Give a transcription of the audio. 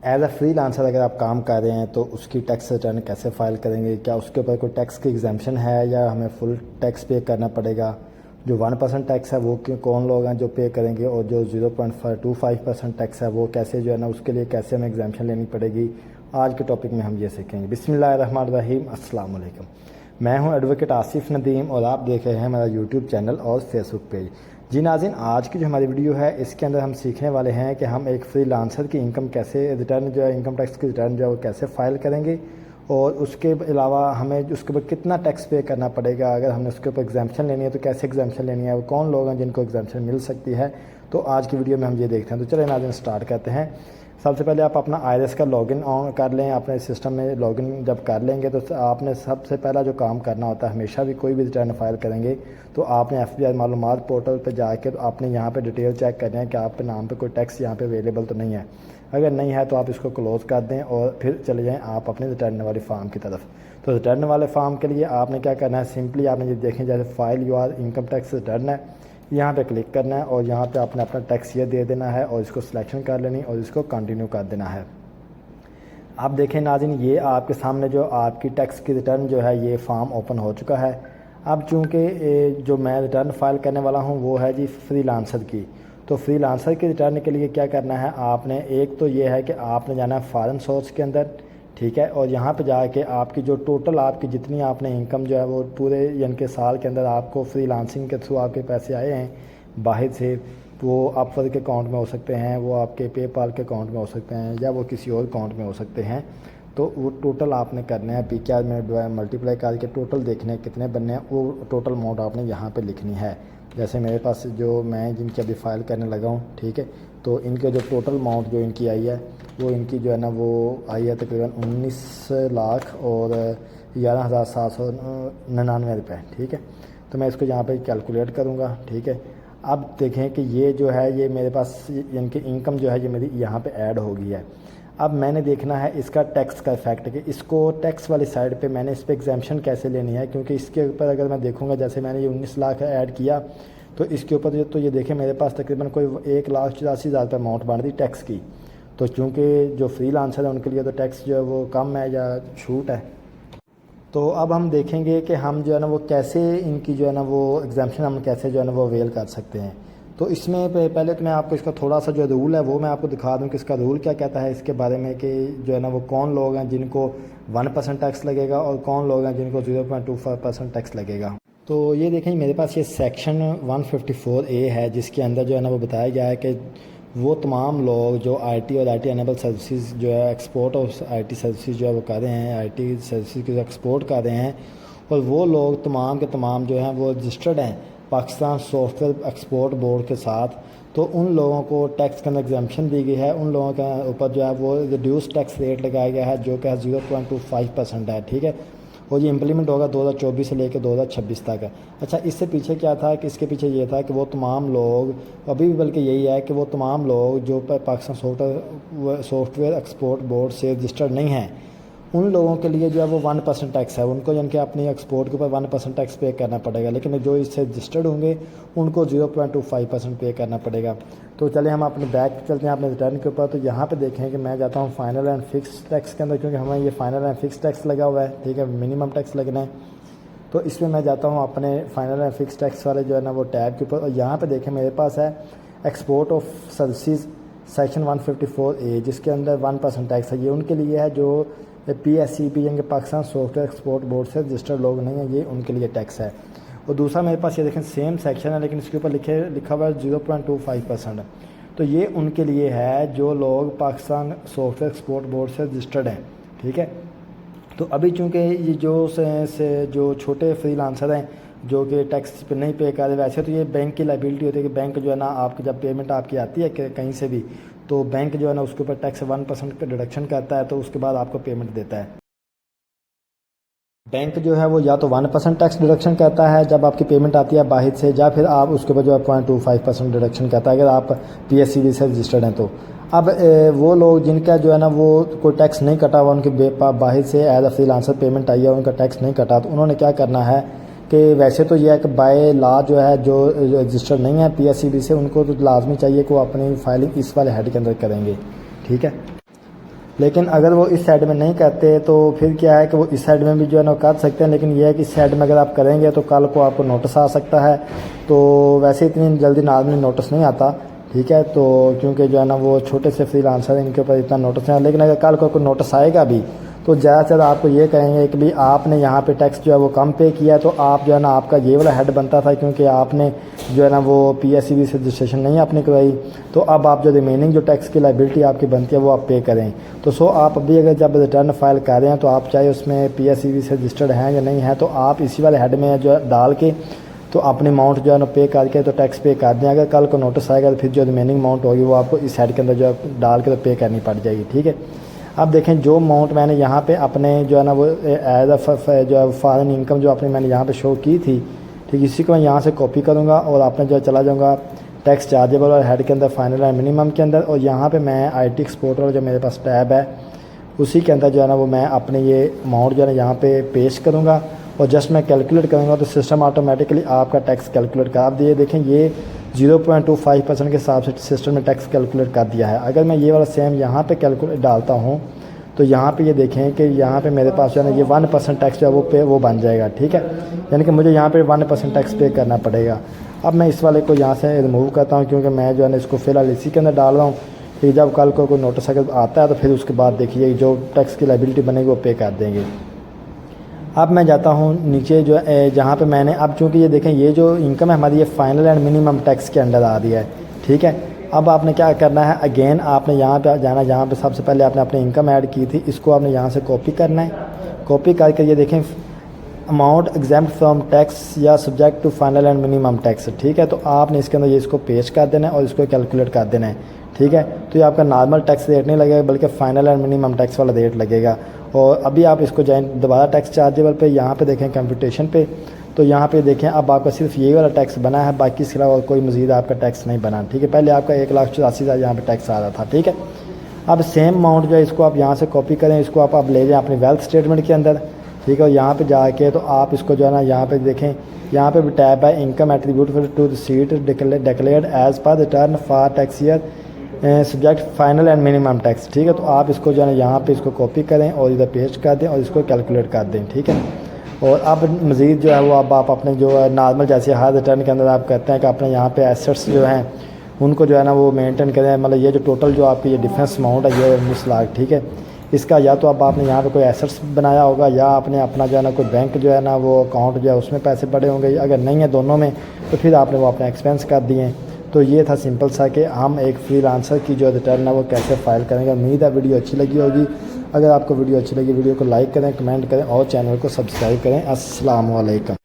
As a free lancer اگر آپ کام کر رہے ہیں تو اس کی ٹیکس ریٹرن کیسے فائل کریں گے، کیا اس کے اوپر کوئی ٹیکس کی ایگزیمپشن ہے یا ہمیں فل ٹیکس پے کرنا پڑے گا، جو 1% ٹیکس ہے وہ کون لوگ ہیں جو پے کریں گے، اور جو 0.25% ٹیکس ہے وہ کیسے جو ہے نا اس کے لیے کیسے ہمیں ایگزیمپشن لینی پڑے گی، آج کے ٹاپک میں ہم یہ سیکھیں گے۔ بسم اللہ الرحمن الرحیم، السلام علیکم۔ میں ہوں ایڈوکیٹ آصف ندیم اور آپ دیکھ رہے ہیں میرا یوٹیوب چینل اور فیس بک پیج۔ جی ناظرین، آج کی جو ہماری ویڈیو ہے اس کے اندر ہم سیکھنے والے ہیں کہ ہم ایک فری لانسر کی انکم کیسے ریٹرن جو ہے انکم ٹیکس کی ریٹرن جو ہے وہ کیسے فائل کریں گے، اور اس کے علاوہ ہمیں اس کے اوپر کتنا ٹیکس پے کرنا پڑے گا، اگر ہم نے اس کے اوپر ایگزیمپشن لینی ہے تو کیسے ایگزیمپشن لینی ہے، وہ کون لوگ ہیں جن کو ایگزیمپشن مل سکتی ہے۔ تو آج کی ویڈیو میں ہم یہ دیکھتے ہیں۔ تو چلیں ناظرین اسٹارٹ کرتے ہیں۔ سب سے پہلے آپ اپنا آئرس کا لاگ ان آن کر لیں، اپنے سسٹم میں لاگ ان جب کر لیں گے تو آپ نے سب سے پہلا جو کام کرنا ہوتا ہے، ہمیشہ بھی کوئی بھی ریٹرن فائل کریں گے تو آپ نے FBI معلومات پورٹل پہ جا کے آپ نے یہاں پہ ڈیٹیل چیک کرنا ہے کہ آپ کے نام پہ کوئی ٹیکس یہاں پہ اویلیبل تو نہیں ہے۔ اگر نہیں ہے تو آپ اس کو کلوز کر دیں اور پھر چلے جائیں آپ اپنے ریٹرن والے فارم کی طرف۔ تو ریٹرن والے فارم کے لیے آپ نے کیا کرنا ہے، سمپلی آپ نے یہ دیکھیں جیسے file your income tax return ہے، یہاں پہ کلک کرنا ہے اور یہاں پہ آپ نے اپنا ٹیکس یہ دے دینا ہے اور اس کو سلیکشن کر لینی اور اس کو کنٹینیو کر دینا ہے۔ اب دیکھیں ناظرین، یہ آپ کے سامنے جو آپ کی ٹیکس کی ریٹرن جو ہے یہ فارم اوپن ہو چکا ہے۔ اب چونکہ جو میں ریٹرن فائل کرنے والا ہوں وہ ہے جی فری لانسر کی، تو فری لانسر کی ریٹرن کے لیے کیا کرنا ہے، آپ نے ایک تو یہ ہے کہ آپ نے جانا ہے فارن سورس کے اندر، ٹھیک ہے، اور یہاں پہ جا کے آپ کی جو ٹوٹل آپ کی جتنی آپ نے انکم جو ہے وہ پورے یعنی کہ سال کے اندر آپ کو فری لانسنگ کے تھرو آپ کے پیسے آئے ہیں باہر سے، وہ اپ ورک کے اکاؤنٹ میں ہو سکتے ہیں، وہ آپ کے پے پال کے اکاؤنٹ میں ہو سکتے ہیں یا وہ کسی اور اکاؤنٹ میں ہو سکتے ہیں، تو وہ ٹوٹل آپ نے کرنا ہے PKR میں ملٹیپلائی کر کے ٹوٹل دیکھنے کتنے بننے ہیں، وہ ٹوٹل اماؤنٹ آپ نے یہاں پہ لکھنی ہے۔ جیسے میرے پاس جو میں جن کی ابھی فائل کرنے لگا ہوں، ٹھیک ہے، تو ان کے جو ٹوٹل اماؤنٹ جو ان کی آئی ہے وہ ان کی جو ہے نا وہ آئی ہے تقریباً 19,11,799 روپے، ٹھیک ہے۔ تو میں اس کو یہاں پہ کیلکولیٹ کروں گا، ٹھیک ہے۔ اب دیکھیں کہ یہ جو ہے یہ میرے پاس یعنی کہ انکم جو ہے یہ میری یہاں پہ ایڈ ہو گئی ہے۔ اب میں نے دیکھنا ہے اس کا ٹیکس کا افیکٹ کہ اس کو ٹیکس والی سائڈ پہ میں نے اس پہ ایگزیمپشن کیسے لینی ہے، کیونکہ اس کے اوپر اگر میں دیکھوں گا جیسے میں نے یہ 19 لاکھ ایڈ کیا تو اس کے اوپر تو یہ دیکھیں میرے پاس تقریباً کوئی 1,84,000 روپے اماؤنٹ بن رہی ٹیکس کی، تو چونکہ جو فری لانسر ہے ان کے لیے تو ٹیکس جو ہے وہ کم ہے یا چھوٹ ہے۔ تو اب ہم دیکھیں گے کہ ہم جو ہے نا وہ کیسے ان کی جو ہے نا وہ ایگزیمپشن ہم کیسے جو ہے نا وہ اویل کر سکتے ہیں۔ تو اس میں پہلے تو میں آپ کو اس کا تھوڑا سا جو رول ہے وہ میں آپ کو دکھا دوں کہ اس کا رول کیا کہتا ہے اس کے بارے میں، کہ جو ہے نا وہ کون لوگ ہیں جن کو 1% ٹیکس لگے گا اور کون لوگ ہیں جن کو 0.25% ٹیکس لگے گا۔ تو یہ دیکھیں میرے پاس یہ سیکشن 154A ہے جس کے اندر جو ہے نا وہ بتایا گیا ہے کہ وہ تمام لوگ جو IT اور IT انیبل سروسز جو ہے ایکسپورٹ اور IT سروسز جو ہے وہ کر رہے ہیں، IT سروسز کی ایکسپورٹ کر رہے ہیں، اور وہ لوگ تمام کے تمام جو ہیں وہ رجسٹرڈ ہیں Pakistan soft where export board کے ساتھ، تو ان لوگوں کو ٹیکس کے اندر ایگزیمپشن دی گئی ہے، ان لوگوں کے اوپر جو ہے وہ ریڈیوس ٹیکس ریٹ لگایا گیا ہے جو کہ 0.25% ہے، ٹھیک ہے، اور یہ امپلیمنٹ ہوگا 2024 سے لے کے 2026 تک ہے۔ اچھا، اس سے پیچھے کیا تھا کہ اس کے پیچھے یہ تھا کہ وہ تمام لوگ ابھی بھی بلکہ یہی ہے کہ وہ تمام لوگ جو Pakistan soft where export board سے رجسٹرڈ نہیں ہیں ان لوگوں کے لیے جو ہے وہ 1% ٹیکس ہے، ان کو یعنی کہ اپنی ایکسپورٹ کے اوپر 1% ٹیکس پے کرنا پڑے گا، لیکن جو اس سے رجسٹرڈ ہوں گے ان کو 0.25% پے کرنا پڑے گا۔ تو چلیں ہم اپنے بیک چلتے ہیں اپنے ریٹرن کے اوپر۔ تو یہاں پہ دیکھیں کہ میں جاتا ہوں فائنل اینڈ فکس ٹیکس کے اندر، کیونکہ ہمیں یہ فائنل اینڈ فکس ٹیکس لگا ہوا ہے، ٹھیک ہے، منیمم ٹیکس لگنا ہے، تو اس میں جاتا ہوں اپنے فائنل اینڈ فکس ٹیکس والے جو ہے نا وہ ٹیب کے اوپر، اور یہاں پہ دیکھیں میرے پاس ہے export of services section 154A جس کے اندر 1% ٹیکس ہے۔ یہ ان کے لیے ہے جو PSEB یعنی کہ Pakistan soft where export board سے رجسٹرڈ لوگ نہیں ہیں، یہ ان کے لیے ٹیکس ہے۔ اور دوسرا میرے پاس یہ دیکھیں سیم سیکشن ہے لیکن اس کے اوپر لکھا ہوا ہے 0.25%، تو یہ ان کے لیے ہے جو لوگ Pakistan soft where export board سے رجسٹرڈ ہیں، ٹھیک ہے۔ تو ابھی چونکہ یہ جو چھوٹے فری لانسر ہیں جو کہ ٹیکس پہ نہیں پے کر رہے، ویسے تو یہ بینک کی لائبلٹی ہوتی ہے کہ بینک جو ہے نا آپ کی جب پیمنٹ آپ کی آتی ہے کہ کہیں سے بھی تو بینک جو ہے نا اس کے اوپر ٹیکس 1% کا ڈیڈکشن کرتا ہے، تو اس کے بعد آپ کو پیمنٹ دیتا ہے۔ بینک جو ہے وہ یا تو 1% ٹیکس ڈیڈکشن کرتا ہے جب آپ کی پیمنٹ آتی ہے باہر سے، یا پھر آپ اس کے اوپر جو ہے 0.25% ڈیڈکشن کرتا ہے اگر آپ PSEB سے رجسٹرڈ ہیں تو۔ اب وہ لوگ جن کا جو ہے نا وہ کوئی ٹیکس نہیں کٹا ہوا، ان کے باہر سے as a freelancer payment آئی ہے، ان کا ٹیکس نہیں کٹا، تو انہوں نے کیا کرنا ہے کہ ویسے تو یہ ہے کہ بائی لا جو ہے جو رجسٹرڈ نہیں ہے PSEB سے ان کو تو لازمی چاہیے کہ وہ اپنی فائلنگ اس والے ہیڈ کے اندر کریں گے، ٹھیک ہے۔ لیکن اگر وہ اس سائڈ میں نہیں کرتے تو پھر کیا ہے کہ وہ اس سائڈ میں بھی جو ہے نا کر سکتے ہیں، لیکن یہ ہے کہ اس سائڈ میں اگر آپ کریں گے تو کل کو آپ کو نوٹس آ سکتا ہے۔ تو ویسے اتنی جلدی نارملی نوٹس نہیں آتا، ٹھیک ہے، تو کیونکہ جو ہے نا وہ چھوٹے سے فری لانسر ان کے اوپر اتنا نوٹس نہیں آتا، لیکن اگر کل کو کوئی نوٹس آئے گا بھی تو زیادہ سے زیادہ آپ کو یہ کہیں گے کہ بھی آپ نے یہاں پہ ٹیکس جو ہے وہ کم پے کیا ہے، تو آپ جو ہے نا آپ کا یہ والا ہیڈ بنتا تھا کیونکہ آپ نے جو ہے نا وہ PSEB سے رجسٹریشن نہیں آپ نے کروائی، تو اب آپ جو ریمیننگ جو ٹیکس کی لائبلٹی آپ کی بنتی ہے وہ آپ پے کریں۔ تو آپ ابھی اگر جب ریٹرن فائل کر رہے ہیں تو آپ چاہے اس میں PSEB سے رجسٹرڈ ہیں یا نہیں ہیں، تو آپ اسی والے ہیڈ میں جو ہے ڈال کے تو اپنی اماؤنٹ جو ہے نا پے کر کے تو ٹیکس پے کر دیں۔ اگر کل کو نوٹس آئے گا تو پھر جو ریمیننگ اماؤنٹ ہوگی وہ آپ کو اس ہیڈ کے اندر جو ہے ڈال کے تو پے کرنی پڑ جائے گی، ٹھیک ہے۔ اب دیکھیں جو اماؤنٹ میں نے یہاں پہ اپنے جو ہے نا وہ ایز اے جو ہے فارن انکم جو اپنی میں نے یہاں پہ شو کی تھی، ٹھیک، اسی کو میں یہاں سے کاپی کروں گا اور اپنے جو چلا جاؤں گا ٹیکس چارجیبل اور ہیڈ کے اندر فائنل اینڈ منیمم کے اندر، اور یہاں پہ میں IT ایکسپورٹر جو میرے پاس ٹیب ہے اسی کے اندر جو ہے نا وہ میں اپنے یہ اماؤنٹ جو ہے نا یہاں پہ پیش کروں گا اور جسٹ میں کیلکولیٹ کروں گا تو سسٹم آٹومیٹکلی آپ کا ٹیکس کیلکولیٹ کر دیا۔ دیکھیں یہ 0.25% کے حساب سے سسٹم نے ٹیکس کیلکولیٹ کر دیا ہے۔ اگر میں یہ والا سیم یہاں پہ کیلکولیٹ ڈالتا ہوں تو یہاں پہ یہ دیکھیں کہ یہاں پہ میرے پاس جو ہے نا یہ 1% ٹیکس جو ہے وہ بن جائے گا، ٹھیک ہے، یعنی کہ مجھے یہاں پہ 1% ٹیکس پے کرنا پڑے گا۔ اب میں اس والے کو یہاں سے ریموو کرتا ہوں کیونکہ میں جو ہے نا اس کو فی الحال اسی کے اندر ڈال رہا ہوں، پھر جب کل کو کوئی نوٹس اگر آتا ہے تو پھر اس کے بعد دیکھیے جو ٹیکس کی لائبلٹی بنے گی وہ پے کر دیں گے۔ اب میں جاتا ہوں نیچے جو جہاں پہ میں نے اب چونکہ یہ دیکھیں یہ جو انکم ہے ہماری یہ فائنل اینڈ منیمم ٹیکس کے انڈر آ رہی ہے، ٹھیک ہے۔ اب آپ نے کیا کرنا ہے، اگین آپ نے یہاں پہ جانا جہاں پہ سب سے پہلے آپ نے اپنی انکم ایڈ کی تھی، اس کو آپ نے یہاں سے کاپی کرنا ہے، کاپی کر کے یہ دیکھیں اماؤنٹ ایگزیمپٹ فرام ٹیکس یا subject to final and minimum tax, ٹھیک ہے، تو آپ نے اس کے اندر یہ اس کو پیش کر دینا ہے اور اس کو کیلکولیٹ کر دینا ہے، ٹھیک ہے۔ تو یہ آپ کا نارمل ٹیکس ریٹ نہیں لگے گا بلکہ فائنل اینڈ منیمم ٹیکس والا ریٹ لگے گا۔ اور ابھی آپ اس کو جائیں دوبارہ ٹیکس چارجیبل پہ، یہاں پہ دیکھیں کمپٹیشن پہ، تو یہاں پہ دیکھیں اب آپ کا صرف یہی والا ٹیکس بنا ہے، باقی اس کے علاوہ کوئی مزید آپ کا ٹیکس نہیں بنا، ٹھیک ہے۔ پہلے آپ کا 1,84,000 یہاں پہ ٹیکس آ رہا تھا، ٹھیک ہے۔ اب سیم اماؤنٹ جو ہے اس کو آپ یہاں سے کاپی کریں، اس کو آپ لے جائیں اپنی ویلتھ اسٹیٹمنٹ کے اندر، ٹھیک ہے، اور یہاں پہ جا کے تو آپ اس کو جو ہے نا یہاں پہ دیکھیں یہاں پہ بھی ٹیب ہے income attributable to receipts declared as per return for tax year subject final and minimum tax, ٹھیک ہے۔ تو آپ اس کو جو ہے نا یہاں پہ اس کو کاپی کریں اور ادھر پیسٹ کر دیں اور اس کو کیلکولیٹ کر دیں، ٹھیک ہے۔ اور اب مزید جو ہے وہ اب آپ اپنے جو ہے نارمل جیسے ہر ریٹرن کے اندر آپ کہتے ہیں کہ اپنے یہاں پہ ایسٹس جو ہیں ان کو جو ہے نا وہ مینٹین کریں، مطلب یہ جو ٹوٹل جو آپ کی یہ ڈیفرنس اماؤنٹ ہے یہ 19 لاکھ، ٹھیک ہے، اس کا یا تو اب آپ نے یہاں پہ کوئی ایسٹس بنایا ہوگا یا آپ نے اپنا جو ہے نا کوئی بینک جو ہے نا وہ اکاؤنٹ جو ہے اس میں پیسے پڑے ہوں گے، اگر نہیں ہے دونوں میں تو پھر آپ نے وہ اپنا ایکسپینس کر دیے۔ تو یہ تھا سمپل سا کہ ہم ایک فری لانسر کی جو ریٹرن ہے وہ کیسے فائل کریں گے۔ امید ہے ویڈیو اچھی لگی ہوگی، اگر آپ کو ویڈیو اچھی لگی ویڈیو کو لائک کریں، کمنٹ کریں اور چینل کو سبسکرائب کریں۔ السلام علیکم۔